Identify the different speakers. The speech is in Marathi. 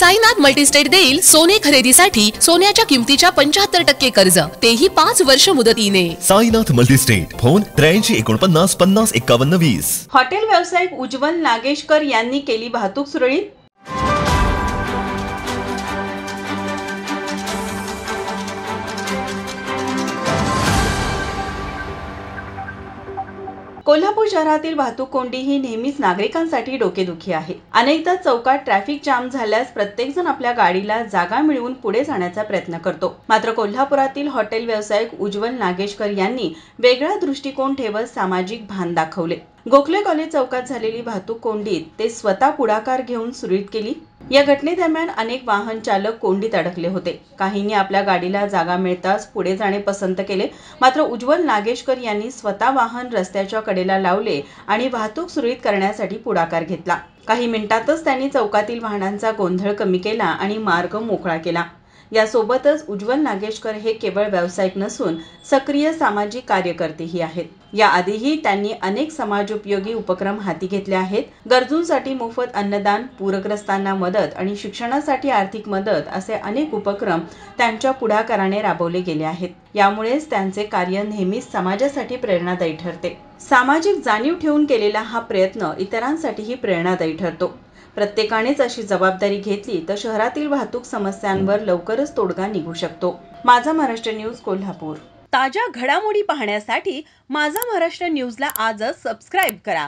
Speaker 1: साईनाथ मल्टीस्टेट देईल सोने खरेदीसाठी सोन्याच्या किमतीच्या 75% कर्ज, तेही 5 वर्ष मुदतीने।
Speaker 2: Sainath multistate, phone 83 49 50 51 20।
Speaker 3: हॉटेल व्यावसायिक उज्ज्वल नागेशकर यांनी केली वाहतूक सुरळीत। कोल्हापूर शहरातील वाहतूक कोंडी ही नेहमीच नागरिकांसाठी डोकेदुखी आहे। अनेकदा चौकात ट्रॅफिक जाम झाल्यास प्रत्येकजण आपल्या गाडीला जागा मिळवून पुढे जाण्याचा प्रयत्न करतो। मात्र कोल्हापुरातील हॉटेल व्यावसायिक उज्ज्वल नागेशकर यांनी वेगळा दृष्टिकोन ठेवत सामाजिक भान दाखवले। गोखले कॉलेज चौकात झालेली वाहतूक कोंडीत ते स्वतः पुढाकार घेऊन सुरळीत केली। या घटनेदरम्यान अनेक वाहन चालक कोंडीत अडकले होते। काहींनी आपल्या गाडीला जागा मिळताच पुढे जाणे पसंत केले, मात्र उज्ज्वल नागेशकर यांनी स्वतः वाहन रस्त्याच्या कडेला लावले आणि वाहतूक सुरळीत करण्यासाठी पुढाकार घेतला। काही मिनिटातच त्यांनी चौकातील वाहनांचा गोंधळ कमी केला आणि मार्ग मोकळा केला। यासोबतच उज्ज्वल नागेशकर हे केवळ व्यावसायिक नसून सक्रिय सामाजिक कार्यकर्तेही आहेत। याआधीही त्यांनी अनेक समाजोपयोगी उपक्रम हाती घेतले आहेत। गरजूंसाठी मोफत अन्नदान, पूरग्रस्तांना मदत आणि शिक्षणासाठी आर्थिक मदत असे अनेक उपक्रम त्यांच्या पुढाकाराने राबवले गेले आहेत। यामुळेच त्यांचे कार्य नेहमीच समाजासाठी प्रेरणादायी ठरते। सामाजिक जाणीव ठेवून केलेला हा प्रयत्न इतरांसाठीही प्रेरणादायी ठरतो। प्रत्येकानेच अशी जबाबदारी घेतली तर शहरातील वाहतूक समस्यांवर लवकरच तोडगा निघू शकतो। माझा महाराष्ट्र न्यूज कोल्हापूर। ताज्या घडामोडी पाहण्यासाठी माझा महाराष्ट्र न्यूजला आजच सबस्क्राईब करा।